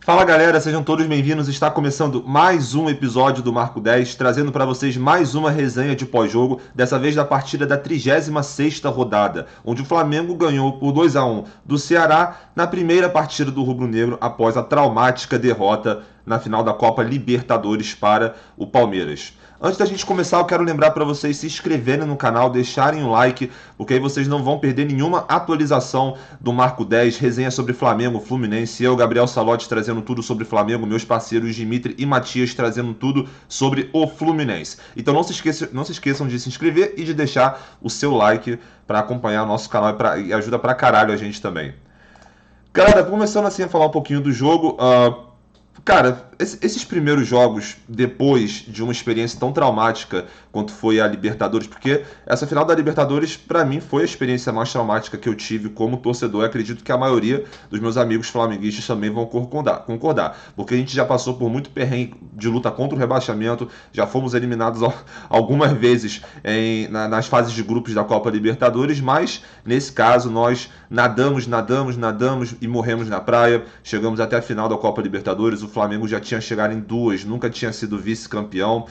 Fala galera, sejam todos bem-vindos. Está começando mais um episódio do Marco 10, trazendo para vocês mais uma resenha de pós-jogo, dessa vez da partida da 36ª rodada, onde o Flamengo ganhou por 2-1 do Ceará na primeira partida do rubro-negro após a traumática derrota na final da Copa Libertadores para o Palmeiras. Antes da gente começar, eu quero lembrar para vocês se inscreverem no canal, deixarem um like, porque aí vocês não vão perder nenhuma atualização do Marco 10, resenha sobre Flamengo, Fluminense, eu, Gabriel Salotti, trazendo tudo sobre Flamengo, meus parceiros Dimitri e Matias trazendo tudo sobre o Fluminense. Então não se esqueçam de se inscrever e de deixar o seu like para acompanhar o nosso canal e ajuda pra caralho a gente também. Galera, começando assim a falar um pouquinho do jogo, cara, esses primeiros jogos, depois de uma experiência tão traumática quanto foi a Libertadores, porque essa final da Libertadores, pra mim, foi a experiência mais traumática que eu tive como torcedor. Eu acredito que a maioria dos meus amigos flamenguistas também vão concordar, porque a gente já passou por muito perrengue de luta contra o rebaixamento, já fomos eliminados algumas vezes nas fases de grupos da Copa Libertadores, mas nesse caso nós nadamos e morremos na praia, chegamos até a final da Copa Libertadores. O Flamengo já tinha chegado em duas, nunca tinha sido vice-campeão.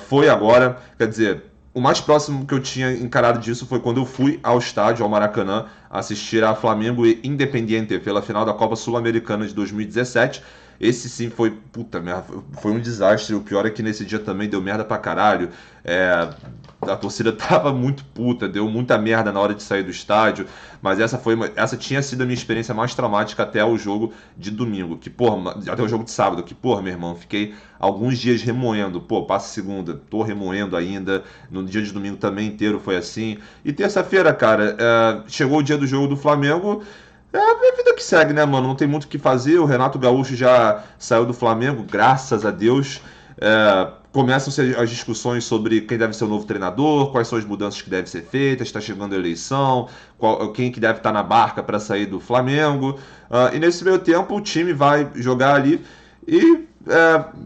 Foi agora, quer dizer, o mais próximo que eu tinha encarado disso foi quando eu fui ao estádio, ao Maracanã, assistir a Flamengo e Independiente pela final da Copa Sul-Americana de 2017. Esse sim foi, puta merda, foi um desastre. O pior é que nesse dia também deu merda pra caralho. A torcida tava muito puta, deu muita merda na hora de sair do estádio. Mas essa tinha sido a minha experiência mais traumática até o jogo de domingo. Que, porra, até o jogo de sábado. Que, porra, meu irmão, fiquei alguns dias remoendo. Pô, passa segunda, tô remoendo ainda. No dia de domingo também inteiro foi assim. E terça-feira, cara, chegou o dia do jogo do Flamengo. É a vida que segue, né, mano? Não tem muito o que fazer. O Renato Gaúcho já saiu do Flamengo, graças a Deus. Começam-se as discussões sobre quem deve ser o novo treinador, quais são as mudanças que devem ser feitas, está chegando a eleição, quem que deve estar na barca para sair do Flamengo. E nesse meio tempo o time vai jogar ali e...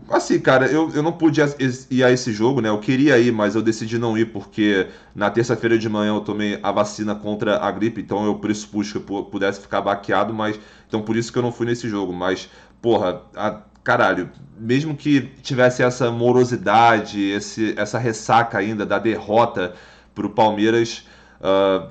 assim, cara, eu não pude ir a esse jogo, né? Eu queria ir, mas eu decidi não ir porque na terça-feira de manhã eu tomei a vacina contra a gripe, então eu pressupus que eu pudesse ficar baqueado, mas então por isso que eu não fui nesse jogo. Mas, porra, caralho, mesmo que tivesse essa morosidade, essa ressaca ainda da derrota pro Palmeiras,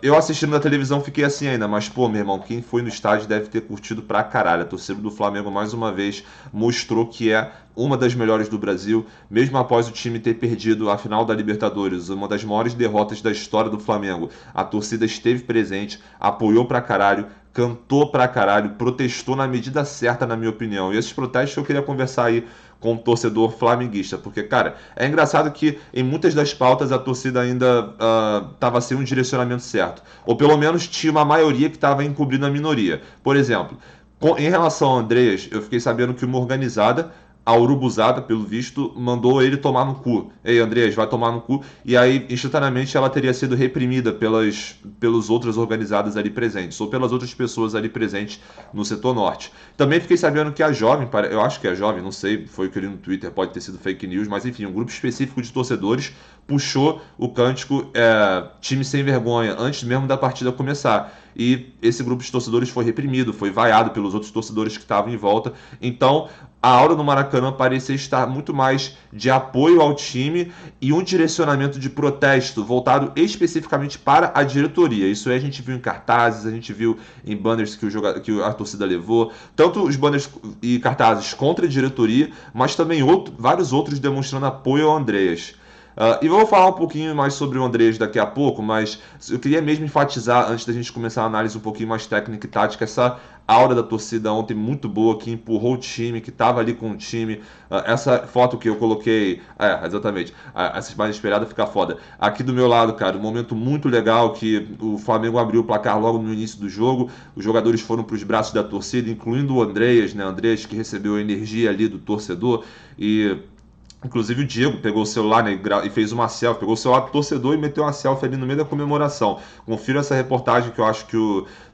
eu assistindo na televisão fiquei assim ainda, mas pô, meu irmão, quem foi no estádio deve ter curtido pra caralho. A torcida do Flamengo mais uma vez mostrou que é uma das melhores do Brasil, mesmo após o time ter perdido a final da Libertadores, uma das maiores derrotas da história do Flamengo. A torcida esteve presente, apoiou pra caralho, cantou pra caralho, protestou na medida certa, na minha opinião. E esses protestos eu queria conversar aí com o torcedor flamenguista, porque, cara, é engraçado que em muitas das pautas a torcida ainda estava sem um direcionamento certo, ou pelo menos tinha uma maioria que estava encobrindo a minoria. Por exemplo, em relação ao Andreas, eu fiquei sabendo que uma organizada, a Urubuzada, pelo visto, mandou ele tomar no cu. Ei, Andreas, vai tomar no cu. E aí, instantaneamente, ela teria sido reprimida pelos outras organizadas ali presentes, ou pelas outras pessoas ali presentes no setor norte. Também fiquei sabendo que a Jovem, eu acho que é a Jovem, não sei, foi o que eu li no Twitter, pode ter sido fake news, mas enfim, um grupo específico de torcedores puxou o cântico time sem vergonha, antes mesmo da partida começar. E esse grupo de torcedores foi reprimido, foi vaiado pelos outros torcedores que estavam em volta. Então, a aura no Maracanã parecia estar muito mais de apoio ao time e um direcionamento de protesto voltado especificamente para a diretoria. Isso aí a gente viu em cartazes, a gente viu em banners que a torcida levou, tanto os banners e cartazes contra a diretoria, mas também vários outros demonstrando apoio ao Andreas. E vou falar um pouquinho mais sobre o Andreas daqui a pouco, mas eu queria mesmo enfatizar, antes da gente começar a análise um pouquinho mais técnica e tática, essa aura da torcida ontem muito boa, que empurrou o time, que estava ali com o time. Essa foto que eu coloquei, exatamente, essa mais esperada fica foda. Aqui do meu lado, cara, um momento muito legal que o Flamengo abriu o placar logo no início do jogo, os jogadores foram para os braços da torcida, incluindo o Andreas, né? Andreas que recebeu a energia ali do torcedor e... Inclusive o Diego pegou o celular, né, e fez uma selfie, pegou o celular do torcedor e meteu uma selfie ali no meio da comemoração. Confira essa reportagem que eu acho que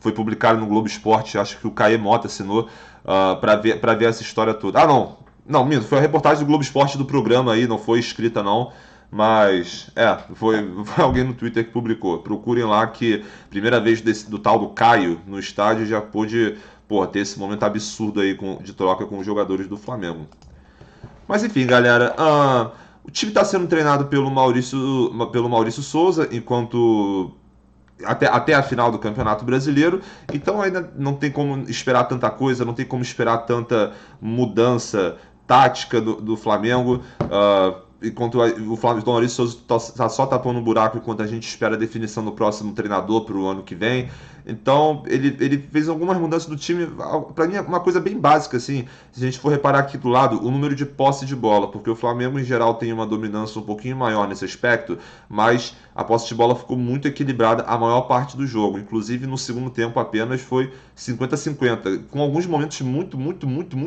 foi publicada no Globo Esporte, acho que o Caê Mota assinou para ver essa história toda. Não, minto, foi a reportagem do Globo Esporte do programa aí, não foi escrita não, mas foi alguém no Twitter que publicou. Procurem lá que primeira vez do tal do Caio no estádio já pôde porra, ter esse momento absurdo aí de troca com os jogadores do Flamengo. Mas enfim, galera, o time está sendo treinado pelo Maurício Souza, enquanto até a final do Campeonato Brasileiro, então ainda não tem como esperar tanta coisa, não tem como esperar tanta mudança tática do Flamengo. Enquanto o Maurício Souza está só tapando um buraco enquanto a gente espera a definição do próximo treinador para o ano que vem. Então, ele fez algumas mudanças do time. Para mim, é uma coisa bem básica, assim. Se a gente for reparar aqui do lado, o número de posse de bola, porque o Flamengo, em geral, tem uma dominância um pouquinho maior nesse aspecto, mas a posse de bola ficou muito equilibrada a maior parte do jogo. Inclusive, no segundo tempo, apenas foi 50-50, com alguns momentos muito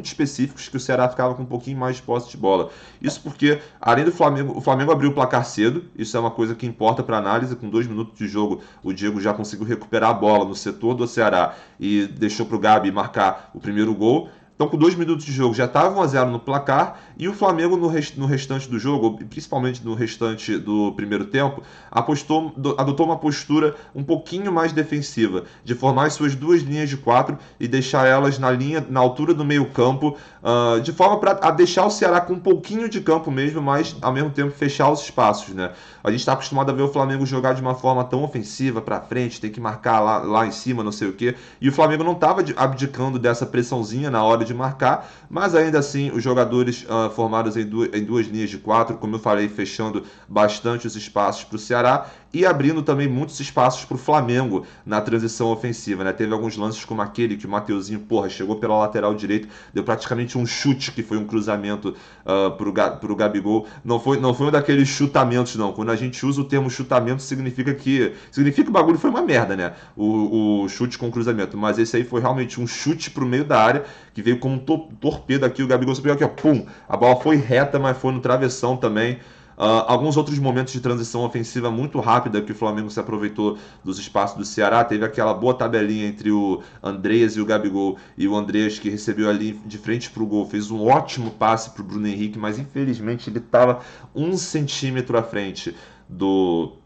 específicos que o Ceará ficava com um pouquinho mais de posse de bola. Isso porque, além do Flamengo, o Flamengo abriu o placar cedo, isso é uma coisa que importa para análise. Com 2 minutos de jogo, o Diego já conseguiu recuperar a bola no setor do Ceará e deixou para o Gabi marcar o primeiro gol. Então, com 2 minutos de jogo, já estava 1-0 no placar, e o Flamengo, no restante do jogo, principalmente no restante do primeiro tempo, adotou uma postura um pouquinho mais defensiva, de formar as suas 2 linhas de 4 e deixar elas na altura do meio campo, de forma para deixar o Ceará com um pouquinho de campo mesmo, mas ao mesmo tempo fechar os espaços, né? A gente está acostumado a ver o Flamengo jogar de uma forma tão ofensiva para frente, tem que marcar lá em cima, não sei o quê, e o Flamengo não estava abdicando dessa pressãozinha na hora de marcar, mas ainda assim os jogadores formados em 2 linhas de 4, como eu falei, fechando bastante os espaços para o Ceará e abrindo também muitos espaços para o Flamengo na transição ofensiva, né? Teve alguns lances como aquele que o Mateuzinho, chegou pela lateral direita, deu praticamente um chute, que foi um cruzamento pro Gabigol. Não foi um daqueles chutamentos, não. Quando a gente usa o termo chutamento, significa que o bagulho foi uma merda, né? O chute com cruzamento. Mas esse aí foi realmente um chute pro meio da área, que veio como um torpedo aqui. O Gabigol subiu aqui, ó, pum! A bola foi reta, mas foi no travessão também. Alguns outros momentos de transição ofensiva muito rápida que o Flamengo se aproveitou dos espaços do Ceará. Teve aquela boa tabelinha entre o Andreas e o Gabigol, e o Andreas, que recebeu ali de frente para o gol, fez um ótimo passe para o Bruno Henrique, mas infelizmente ele estava 1 centímetro à frente do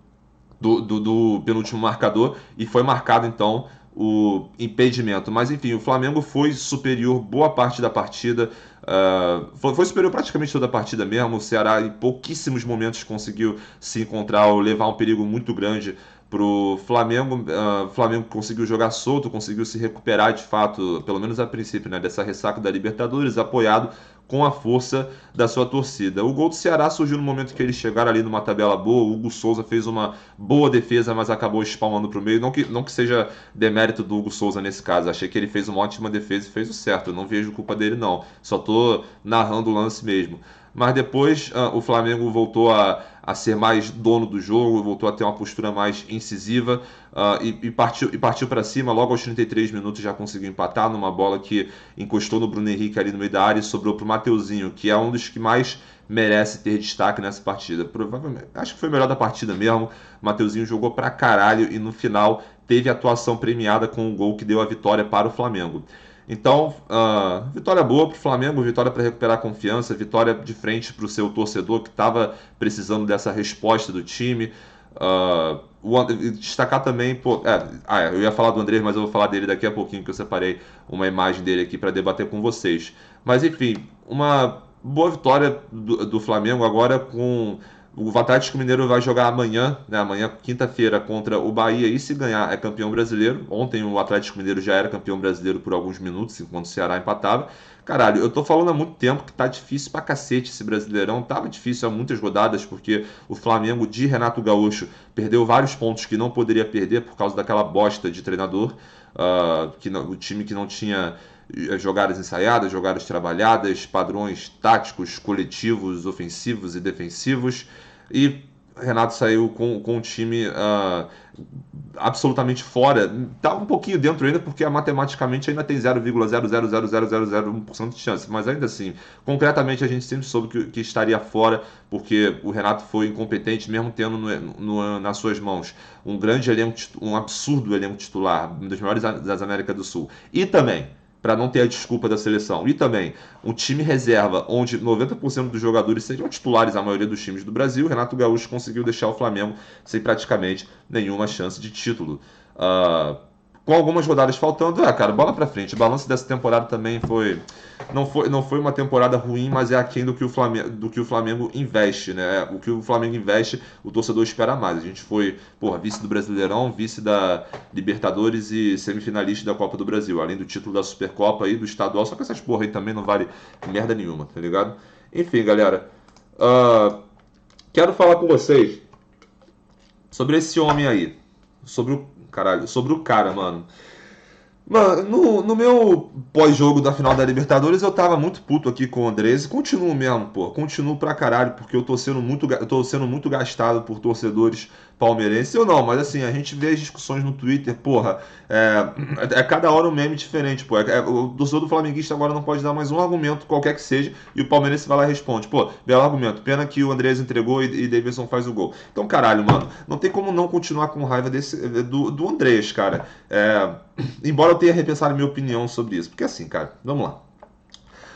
penúltimo marcador, e foi marcado então o impedimento. Mas enfim, o Flamengo foi superior boa parte da partida. Foi superior praticamente toda a partida mesmo. O Ceará em pouquíssimos momentos conseguiu se encontrar ou levar um perigo muito grande pro Flamengo. O Flamengo conseguiu jogar solto, conseguiu se recuperar de fato, pelo menos a princípio, né, dessa ressaca da Libertadores, apoiado com a força da sua torcida. O gol do Ceará surgiu no momento que eles chegaram ali numa tabela boa. O Hugo Souza fez uma boa defesa, mas acabou espalmando para o meio. Não que seja demérito do Hugo Souza nesse caso. Achei que ele fez uma ótima defesa e fez o certo. Eu não vejo culpa dele, não. Só tô narrando o lance mesmo. Mas depois o Flamengo voltou a ser mais dono do jogo, voltou a ter uma postura mais incisiva, e partiu para cima. Logo aos 33 minutos já conseguiu empatar numa bola que encostou no Bruno Henrique ali no meio da área e sobrou para o Mateuzinho, que é um dos que mais merece ter destaque nessa partida. Provavelmente, acho que foi o melhor da partida mesmo. O Mateuzinho jogou pra caralho e no final teve atuação premiada com o gol que deu a vitória para o Flamengo. Então, vitória boa para o Flamengo, vitória para recuperar a confiança, vitória de frente para o seu torcedor que estava precisando dessa resposta do time. Destacar também, eu ia falar do Andrés, mas eu vou falar dele daqui a pouquinho, que eu separei uma imagem dele aqui para debater com vocês. Mas enfim, uma boa vitória do Flamengo agora. Com o Atlético Mineiro vai jogar amanhã, né? Amanhã, quinta-feira, contra o Bahia, e se ganhar é campeão brasileiro. Ontem o Atlético Mineiro já era campeão brasileiro por alguns minutos, enquanto o Ceará empatava. Caralho, eu tô falando há muito tempo que tá difícil pra cacete esse Brasileirão. Tava difícil há muitas rodadas, porque o Flamengo de Renato Gaúcho perdeu vários pontos que não poderia perder por causa daquela bosta de treinador. O time que não tinha jogadas ensaiadas, jogadas trabalhadas, padrões táticos, coletivos, ofensivos e defensivos. E Renato saiu com um time absolutamente fora. Tá um pouquinho dentro ainda, porque matematicamente ainda tem 0,0000001% de chance, mas ainda assim, concretamente a gente sempre soube que estaria fora, porque o Renato foi incompetente, mesmo tendo nas suas mãos um grande elenco, um absurdo elenco titular, um dos maiores das Américas do Sul. E também, para não ter a desculpa da seleção. E também um time reserva, onde 90% dos jogadores seriam titulares, a maioria dos times do Brasil. Renato Gaúcho conseguiu deixar o Flamengo sem praticamente nenhuma chance de título. com algumas rodadas faltando, cara, bola pra frente. O balanço dessa temporada também não foi uma temporada ruim, mas é aquém do que o Flamengo investe, né? O que o Flamengo investe, o torcedor espera mais. A gente foi, porra, vice do Brasileirão, vice da Libertadores e semifinalista da Copa do Brasil, além do título da Supercopa e do Estadual, só que essas porra aí também não vale merda nenhuma, tá ligado? Enfim, galera, quero falar com vocês sobre esse homem aí, sobre o cara, mano. Mano, no meu pós-jogo da final da Libertadores, eu tava muito puto aqui com o Andrés e continuo mesmo, pô. Continuo pra caralho, porque eu tô sendo muito gastado por torcedores palmeirenses. Eu não, mas assim, a gente vê as discussões no Twitter, porra, é cada hora um meme diferente, pô. O torcedor do flamenguista agora não pode dar mais um argumento, qualquer que seja, e o palmeirense vai lá e responde, pô, belo argumento, pena que o Andrés entregou e Davidson faz o gol. Então, caralho, mano, não tem como não continuar com raiva do Andrés, cara. Embora eu tenha repensado minha opinião sobre isso. Porque assim, cara, vamos lá.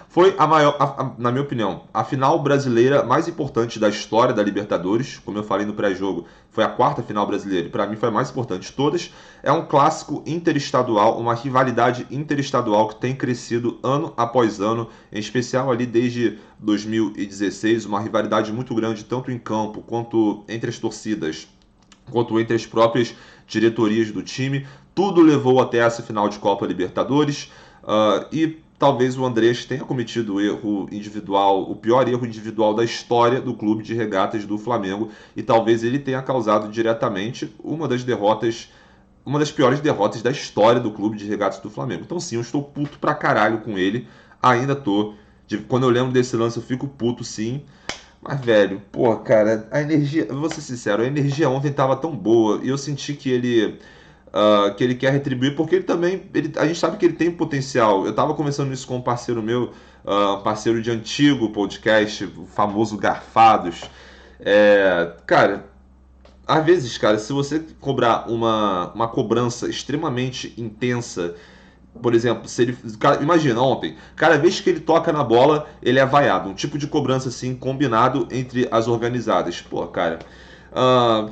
Foi a maior, na minha opinião, a final brasileira mais importante da história da Libertadores. Como eu falei no pré-jogo, foi a quarta final brasileira. E para mim foi a mais importante de todas. É um clássico interestadual, uma rivalidade interestadual que tem crescido ano após ano, em especial ali desde 2016. Uma rivalidade muito grande, tanto em campo quanto entre as torcidas, quanto entre as próprias diretorias do time. Tudo levou até essa final de Copa Libertadores e talvez o Andrés tenha cometido o erro individual, o pior erro individual da história do clube de regatas do Flamengo, e talvez ele tenha causado diretamente uma das piores derrotas da história do clube de regatas do Flamengo. Então sim, eu estou puto pra caralho com ele, ainda tô. Quando eu lembro desse lance eu fico puto sim. Mas, velho, pô, cara, a energia, vou ser sincero, a energia ontem tava tão boa e eu senti que ele quer retribuir, porque ele também, a gente sabe que ele tem potencial. Eu tava conversando isso com um parceiro meu, parceiro de antigo podcast, o famoso Garfados. Cara, às vezes, cara, se você cobrar uma cobrança extremamente intensa, por exemplo, se ele. Cara, imagina ontem, cada vez que ele toca na bola, ele é vaiado. Um tipo de cobrança assim, combinado entre as organizadas. Pô, cara. ah,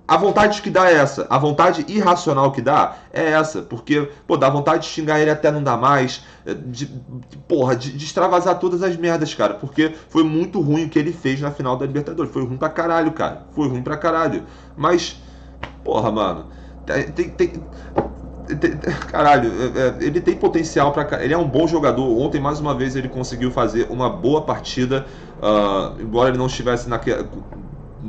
a vontade que dá é essa. A vontade irracional que dá é essa. Porque, pô, dá vontade de xingar ele até não dá mais. De extravasar todas as merdas, cara. Porque foi muito ruim o que ele fez na final da Libertadores. Foi ruim pra caralho, cara. Foi ruim pra caralho. Mas, porra, mano. Caralho, ele tem potencial para. Ele é um bom jogador. Ontem, mais uma vez, ele conseguiu fazer uma boa partida. Embora ele não estivesse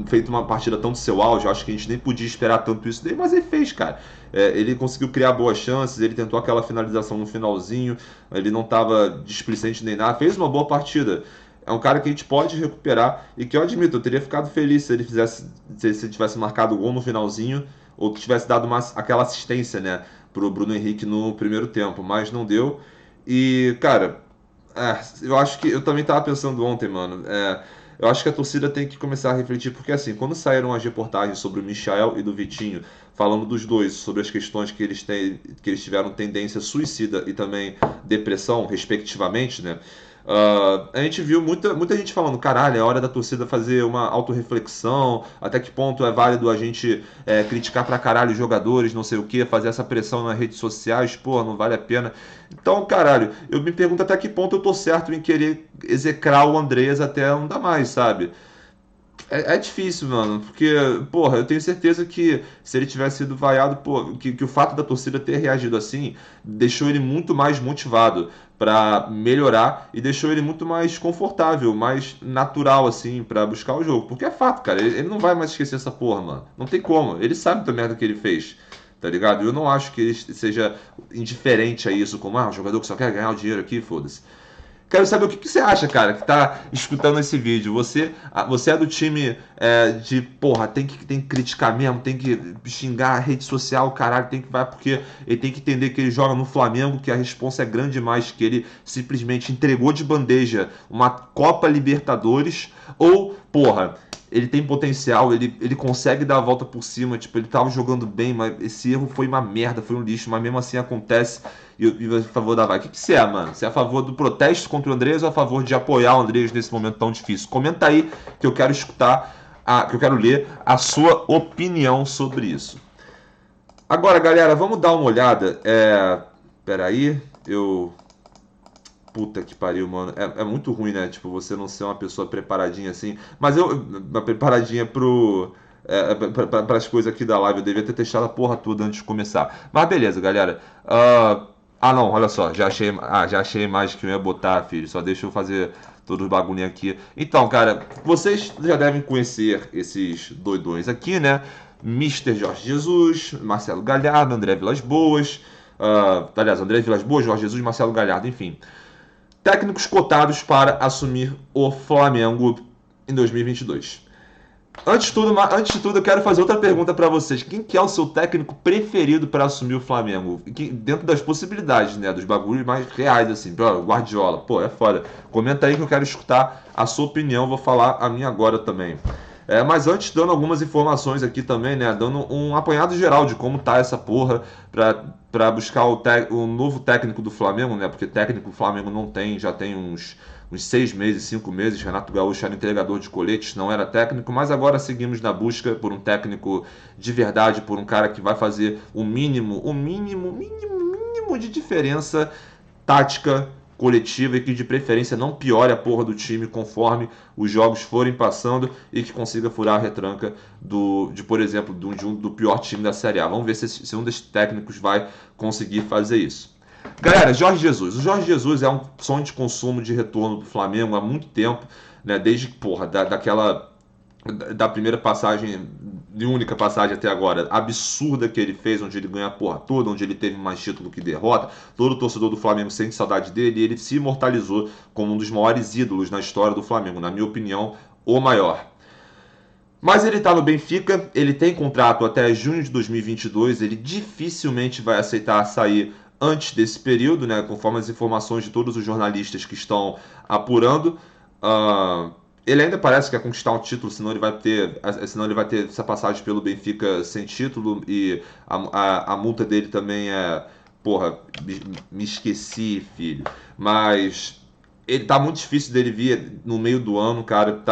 feito uma partida tão de seu auge, eu acho que a gente nem podia esperar tanto isso dele, mas ele fez, cara. Ele conseguiu criar boas chances, ele tentou aquela finalização no finalzinho, ele não estava displicente nem nada, fez uma boa partida. É um cara que a gente pode recuperar e que eu admito, eu teria ficado feliz se ele tivesse marcado o gol no finalzinho ou tivesse dado aquela assistência, né, pro Bruno Henrique no primeiro tempo, mas não deu. E, cara, eu acho que eu também tava pensando ontem, mano. Eu acho que a torcida tem que começar a refletir, porque assim, quando saíram as reportagens sobre o Michael e do Vitinho, falando dos dois, sobre as questões que eles tiveram tendência suicida e também depressão, respectivamente, né? A gente viu muita gente falando, caralho, é hora da torcida fazer uma autorreflexão, até que ponto é válido a gente criticar pra caralho os jogadores, não sei o que, fazer essa pressão nas redes sociais, porra, não vale a pena. Então, caralho, eu me pergunto até que ponto eu tô certo em querer execrar o Andrés até não dar mais, sabe? É difícil, mano, porque, porra, eu tenho certeza que se ele tivesse sido vaiado, pô, que o fato da torcida ter reagido assim deixou ele muito mais motivado pra melhorar e deixou ele muito mais confortável, mais natural, assim, pra buscar o jogo. Porque é fato, cara, ele não vai mais esquecer essa porra, mano. Não tem como, ele sabe da merda que ele fez, tá ligado? Eu não acho que ele seja indiferente a isso, como, um jogador que só quer ganhar o dinheiro aqui, foda-se. Quero saber o que você acha, cara, que tá escutando esse vídeo. Você é do time de, porra, tem que criticar mesmo, tem que xingar a rede social, caralho, tem que vai, porque ele tem que entender que ele joga no Flamengo, que a responsa é grande demais, que ele simplesmente entregou de bandeja uma Copa Libertadores, ou, porra, ele tem potencial, ele consegue dar a volta por cima, tipo, ele tava jogando bem, mas esse erro foi uma merda, foi um lixo, mas mesmo assim acontece e a favor da vaga. O que você é, mano? Você é a favor do protesto contra o Andrés ou a favor de apoiar o Andrés nesse momento tão difícil? Comenta aí que eu quero ler a sua opinião sobre isso. Agora, galera, vamos dar uma olhada. Peraí, eu. Puta que pariu, mano. É muito ruim, né? Tipo, você não ser uma pessoa preparadinha assim. Mas eu. Uma preparadinha para as coisas aqui da live. Eu devia ter testado a porra toda antes de começar. Mas beleza, galera. Não, olha só. Já achei a imagem que eu ia botar, filho. Só deixa eu fazer todos os bagulhinhos aqui. Então, cara, vocês já devem conhecer esses doidões aqui, né? Mister Jorge Jesus, Marcelo Galhardo, André Vilas Boas. Aliás, André Vilas Boas, Jorge Jesus, Marcelo Galhardo, enfim. Técnicos cotados para assumir o Flamengo em 2022. Antes de tudo, eu quero fazer outra pergunta para vocês. Quem que é o seu técnico preferido para assumir o Flamengo? Dentro das possibilidades, né? Dos bagulhos mais reais, assim. Pô, Guardiola, pô, é foda. Comenta aí que eu quero escutar a sua opinião. Vou falar a minha agora também. Mas antes, dando algumas informações aqui também, né? Dando um apanhado geral de como tá essa porra para buscar o novo técnico do Flamengo, né? Porque técnico do Flamengo não tem, já tem uns 6 meses, 5 meses. Renato Gaúcho era entregador de coletes, não era técnico, mas agora seguimos na busca por um técnico de verdade, por um cara que vai fazer o mínimo de diferença tática coletiva e que de preferência não piore a porra do time conforme os jogos forem passando e que consiga furar a retranca por exemplo, do pior time da Série A. Vamos ver se um desses técnicos vai conseguir fazer isso. Galera, Jorge Jesus. O Jorge Jesus é um sonho de consumo de retorno do Flamengo há muito tempo, né? Desde, porra, da primeira passagem, de única passagem até agora, absurda que ele fez, onde ele ganha a porra toda, onde ele teve mais título que derrota. Todo torcedor do Flamengo sente saudade dele e ele se imortalizou como um dos maiores ídolos na história do Flamengo, na minha opinião, o maior. Mas ele está no Benfica, ele tem contrato até junho de 2022, ele dificilmente vai aceitar sair antes desse período, né, conforme as informações de todos os jornalistas que estão apurando. Ele ainda parece que quer conquistar um título, senão ele vai ter essa passagem pelo Benfica sem título e a multa dele também é. Porra, me esqueci, filho. Mas ele tá muito difícil dele vir no meio do ano, cara.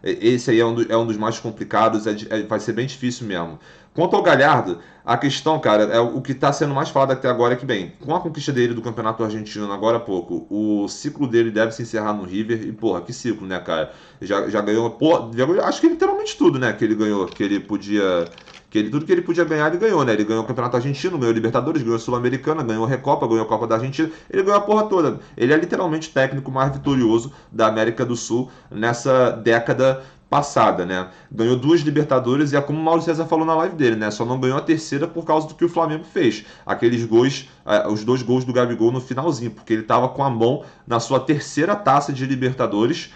Esse aí é um dos mais complicados, vai ser bem difícil mesmo. Quanto ao Galhardo, a questão, cara, é o que está sendo mais falado até agora é que, bem, com a conquista dele do Campeonato Argentino agora há pouco, o ciclo dele deve se encerrar no River, e, porra, que ciclo, né, cara? Já ganhou, porra, acho que literalmente tudo, né, que ele ganhou, tudo que ele podia ganhar, ele ganhou, né? Ele ganhou o Campeonato Argentino, ganhou Libertadores, ganhou Sul-Americana, ganhou a Recopa, ganhou a Copa da Argentina, ele ganhou a porra toda. Ele é literalmente o técnico mais vitorioso da América do Sul nessa década passada, né? Ganhou 2 Libertadores e é como o Mauro César falou na live dele, né? Só não ganhou a terceira por causa do que o Flamengo fez. Aqueles gols, os 2 gols do Gabigol no finalzinho, porque ele estava com a mão na sua terceira taça de Libertadores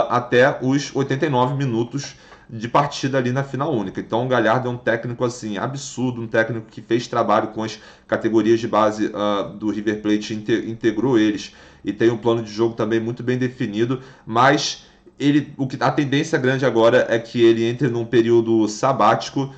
até os 89 minutos de partida ali na final única. Então o Galhardo é um técnico assim absurdo, um técnico que fez trabalho com as categorias de base do River Plate, integrou eles e tem um plano de jogo também muito bem definido, mas a tendência grande agora é que ele entre num período sabático,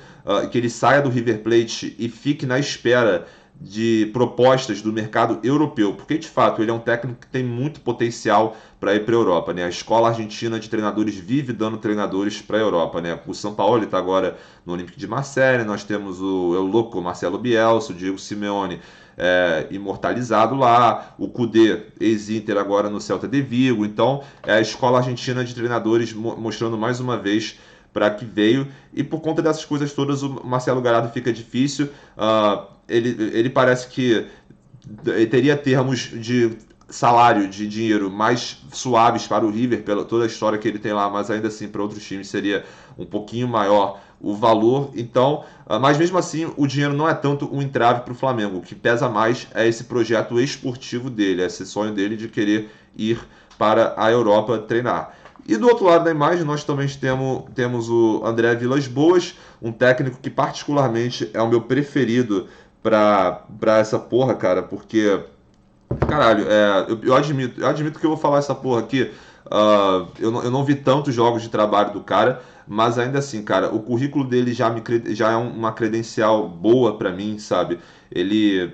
que ele saia do River Plate e fique na espera de propostas do mercado europeu, porque de fato ele é um técnico que tem muito potencial para ir para a Europa, né? A escola argentina de treinadores vive dando treinadores para a Europa, né? O São Paulo está agora no Olympique de Marseille, nós temos o louco Marcelo Bielsa, o Diego Simeone imortalizado lá, o Kudê, ex-Inter, agora no Celta de Vigo. Então é a escola argentina de treinadores mostrando mais uma vez para que veio, e por conta dessas coisas todas o Marcelo Gallardo fica difícil. Ele parece que teria termos de salário, de dinheiro mais suaves para o River, pela toda a história que ele tem lá, mas ainda assim para outros times seria um pouquinho maior o valor. Então, mas mesmo assim o dinheiro não é tanto um entrave para o Flamengo. O que pesa mais é esse projeto esportivo dele, esse sonho dele de querer ir para a Europa treinar. E do outro lado da imagem nós também temos o André Vilas Boas, um técnico que particularmente é o meu preferido pra essa porra, cara, porque, caralho, eu admito que eu vou falar essa porra aqui. Eu não vi tantos jogos de trabalho do cara, mas ainda assim, cara, o currículo dele já é uma credencial boa pra mim, sabe? Ele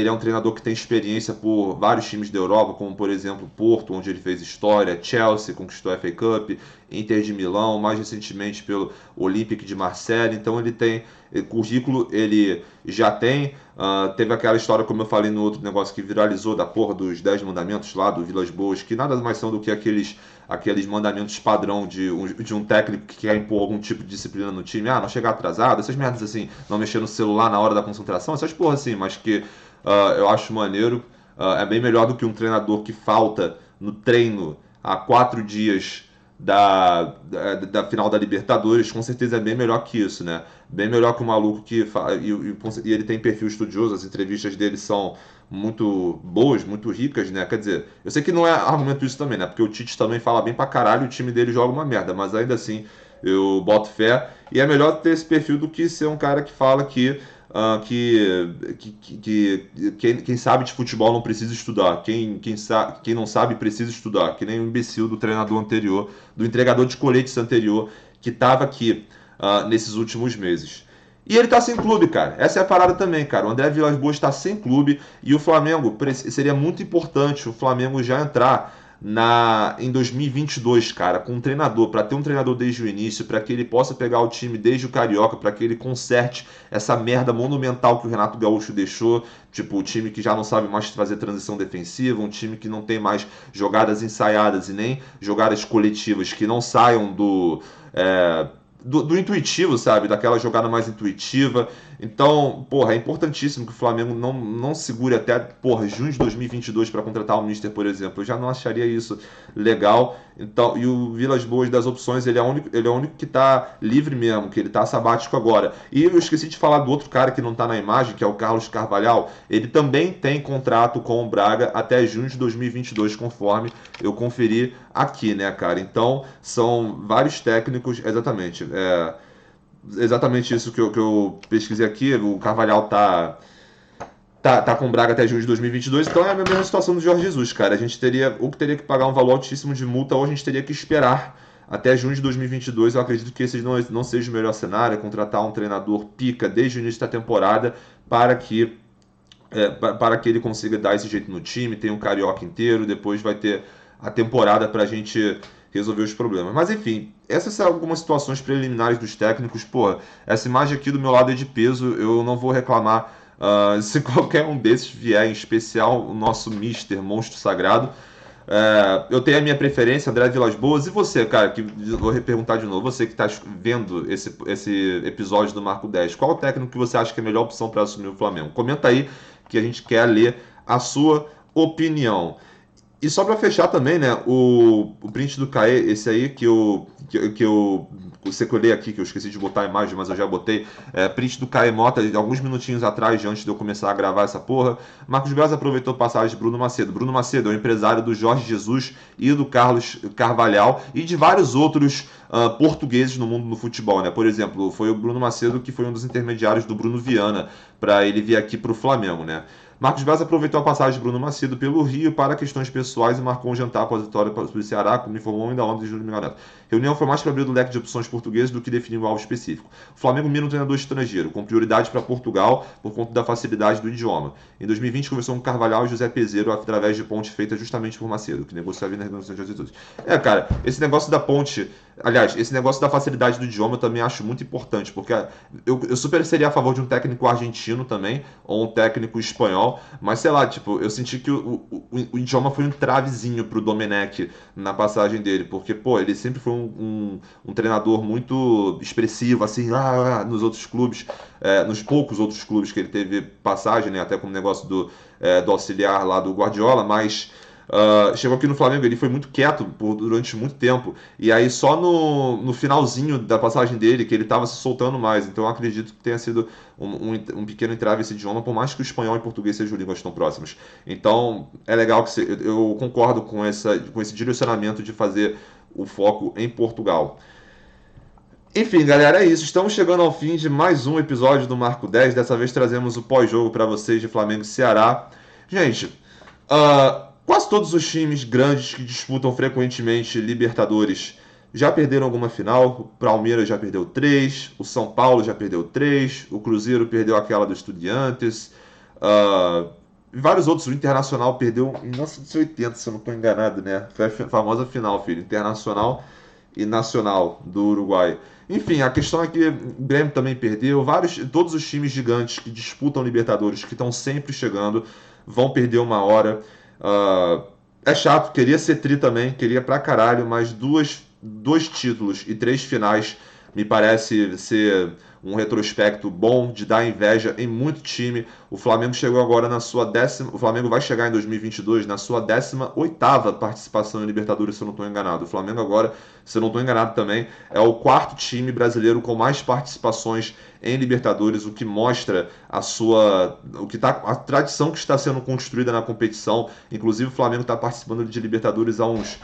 é um treinador que tem experiência por vários times da Europa, como por exemplo Porto, onde ele fez história, Chelsea, conquistou a FA Cup, Inter de Milão, mais recentemente pelo Olympique de Marseille. Então ele tem currículo, ele já tem. Teve aquela história, como eu falei no outro negócio que viralizou, da porra dos 10 mandamentos lá do Vilas Boas, que nada mais são do que aqueles mandamentos padrão de um técnico que quer impor algum tipo de disciplina no time. Não chegar atrasado, essas merdas assim, não mexer no celular na hora da concentração, essas porra assim, mas que eu acho maneiro. É bem melhor do que um treinador que falta no treino há 4 dias da final da Libertadores. Com certeza é bem melhor que isso, né? Bem melhor que um maluco e ele tem perfil estudioso, as entrevistas dele são muito boas, muito ricas, né? Quer dizer, eu sei que não é argumento isso também, né? Porque o Tite também fala bem pra caralho, o time dele joga uma merda, mas ainda assim eu boto fé. E é melhor ter esse perfil do que ser um cara que fala quem sabe de futebol não precisa estudar. Quem não sabe precisa estudar. Que nem o imbecil do treinador anterior, do entregador de coletes anterior, que estava aqui nesses últimos meses. E ele tá sem clube, cara. Essa é a parada também, cara. O André Vilas-Boas está sem clube e o Flamengo, seria muito importante o Flamengo já entrar em 2022, cara, com um treinador, para ter um treinador desde o início, para que ele possa pegar o time desde o Carioca, para que ele conserte essa merda monumental que o Renato Gaúcho deixou, tipo, o time que já não sabe mais fazer transição defensiva, um time que não tem mais jogadas ensaiadas e nem jogadas coletivas que não saiam do intuitivo, sabe? Daquela jogada mais intuitiva. Então, porra, é importantíssimo que o Flamengo não segure até, porra, junho de 2022 para contratar o Mister, por exemplo. Eu já não acharia isso legal. Então, e o Vilas Boas, das opções, ele é o único que tá livre mesmo, que ele tá sabático agora. E eu esqueci de falar do outro cara que não tá na imagem, que é o Carlos Carvalhal. Ele também tem contrato com o Braga até junho de 2022, conforme eu conferi aqui, né, cara? Então, são vários técnicos, exatamente isso que eu pesquisei aqui. O Carvalhal tá com o Braga até junho de 2022, então é a mesma situação do Jorge Jesus, cara. A gente teria que pagar um valor altíssimo de multa, ou a gente teria que esperar até junho de 2022. Eu acredito que esse não seja o melhor cenário, contratar um treinador pica desde o início da temporada para que ele consiga dar esse jeito no time, tem um Carioca inteiro, depois vai ter a temporada pra gente resolver os problemas. Mas enfim, essas são algumas situações preliminares dos técnicos. Pô, essa imagem aqui do meu lado é de peso, eu não vou reclamar se qualquer um desses vier, em especial o nosso Mister Monstro Sagrado. Eu tenho a minha preferência, André Vilas-Boas. E você, cara, que vou perguntar de novo, você que está vendo esse episódio do Marco 10, qual o técnico que você acha que é a melhor opção para assumir o Flamengo? Comenta aí que a gente quer ler a sua opinião. E só pra fechar também, né, o print do Caê, esse aí que eu secolei aqui, que eu esqueci de botar a imagem, mas eu já botei, print do Caê Mota, alguns minutinhos atrás, antes de eu começar a gravar essa porra. Marcos Braz aproveitou a passagem de Bruno Macedo. Bruno Macedo é o empresário do Jorge Jesus e do Carlos Carvalhal e de vários outros portugueses no mundo do futebol, né? Por exemplo, foi o Bruno Macedo que foi um dos intermediários do Bruno Viana para ele vir aqui pro Flamengo, né? Marcos Braz aproveitou a passagem de Bruno Macedo pelo Rio para questões pessoais e marcou um jantar após a vitória para o Ceará, como informou ainda ontem de Júlio Migareto. A reunião foi mais para abrir o leque de opções portuguesas do que definir um alvo específico. O Flamengo mira um treinador estrangeiro, com prioridade para Portugal por conta da facilidade do idioma. Em 2020, conversou com Carvalhal e José Peseiro através de ponte feita justamente por Macedo, que negociava na negociação de atitudes. Cara, esse negócio da ponte... Aliás, esse negócio da facilidade do idioma eu também acho muito importante, porque eu super seria a favor de um técnico argentino também, ou um técnico espanhol, mas sei lá, tipo, eu senti que o idioma foi um travezinho pro Domenech na passagem dele, porque, pô, ele sempre foi um treinador muito expressivo, assim, nos outros clubes, nos poucos outros clubes que ele teve passagem, né, até como negócio do auxiliar lá do Guardiola, mas... chegou aqui no Flamengo, ele foi muito quieto durante muito tempo, e aí só no finalzinho da passagem dele que ele estava se soltando mais. Então eu acredito que tenha sido um pequeno entrave esse idioma, por mais que o espanhol e o português sejam línguas tão próximas. Então é legal que eu concordo com esse direcionamento de fazer o foco em Portugal. Enfim, galera, é isso. Estamos chegando ao fim de mais um episódio do Marco 10. Dessa vez trazemos o pós-jogo para vocês de Flamengo e Ceará. Gente, quase todos os times grandes que disputam frequentemente Libertadores já perderam alguma final. O Palmeiras já perdeu 3, o São Paulo já perdeu 3, o Cruzeiro perdeu aquela do Estudiantes, vários outros. O Internacional perdeu em 1980, se eu não estou enganado, né? Foi a famosa final, filho. Internacional e Nacional do Uruguai. Enfim, a questão é que o Grêmio também perdeu. Todos os times gigantes que disputam Libertadores, que estão sempre chegando, vão perder uma hora. É chato, queria ser tri também, queria pra caralho, mas dois títulos e 3 finais me parece ser um retrospecto bom, de dar inveja em muito time. O Flamengo chegou agora na sua o Flamengo vai chegar em 2022 na sua 18ª participação em Libertadores, se eu não estou enganado. O Flamengo agora, se eu não estou enganado também, é o 4º time brasileiro com mais participações em Libertadores, o que mostra a tradição que está sendo construída na competição. Inclusive o Flamengo está participando de Libertadores há uns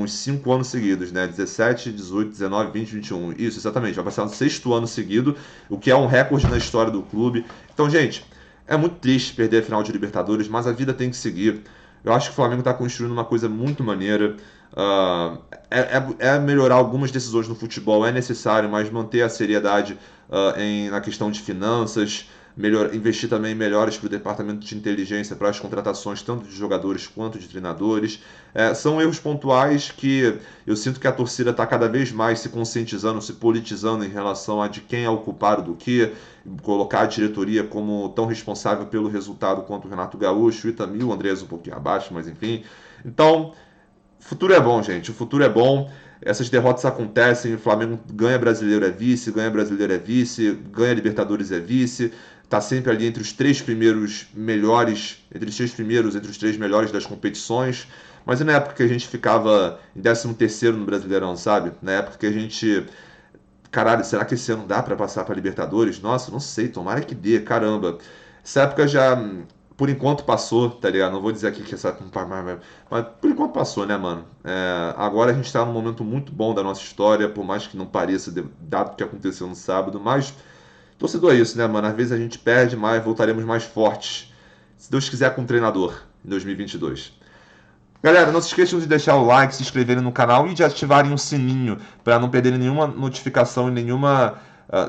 5 anos seguidos, né? 17, 18, 19, 20, 21. Isso, exatamente. Vai passar no 6º ano seguido, o que é um recorde na história do clube. Então, gente, é muito triste perder a final de Libertadores, mas a vida tem que seguir. Eu acho que o Flamengo está construindo uma coisa muito maneira. É melhorar algumas decisões no futebol, é necessário, mas manter a seriedade na questão de finanças, investir também em melhores para o departamento de inteligência, para as contratações tanto de jogadores quanto de treinadores. São erros pontuais que eu sinto que a torcida está cada vez mais se conscientizando, se politizando em relação a de quem é o culpado do que, colocar a diretoria como tão responsável pelo resultado quanto o Renato Gaúcho, o Itamil, o Andrés um pouquinho abaixo, mas enfim. Então, o futuro é bom, gente. O futuro é bom. Essas derrotas acontecem. O Flamengo ganha brasileiro é vice, ganha brasileiro é vice, ganha Libertadores é vice. Tá sempre ali entre os 3 primeiros melhores, entre os 3 melhores das competições. Mas é na época que a gente ficava em 13º no Brasileirão, sabe? Na época que a gente... Caralho, será que esse ano dá pra passar pra Libertadores? Nossa, não sei, tomara que dê, caramba. Essa época já, por enquanto, passou, tá ligado? Não vou dizer aqui que essa época... Mas por enquanto passou, né, mano? Agora a gente tá num momento muito bom da nossa história, por mais que não pareça, dado o que aconteceu no sábado, mas... Torcedor é isso, né, mano? Às vezes a gente perde, mas voltaremos mais fortes. Se Deus quiser, com o treinador em 2022. Galera, não se esqueçam de deixar o like, se inscreverem no canal e de ativarem o sininho para não perderem nenhuma notificação e nenhuma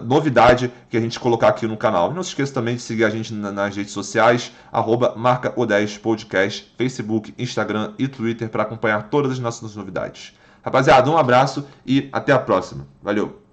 novidade que a gente colocar aqui no canal. E não se esqueça também de seguir a gente nas redes sociais, @marcaO10podcast, Facebook, Instagram e Twitter para acompanhar todas as nossas novidades. Rapaziada, um abraço e até a próxima. Valeu!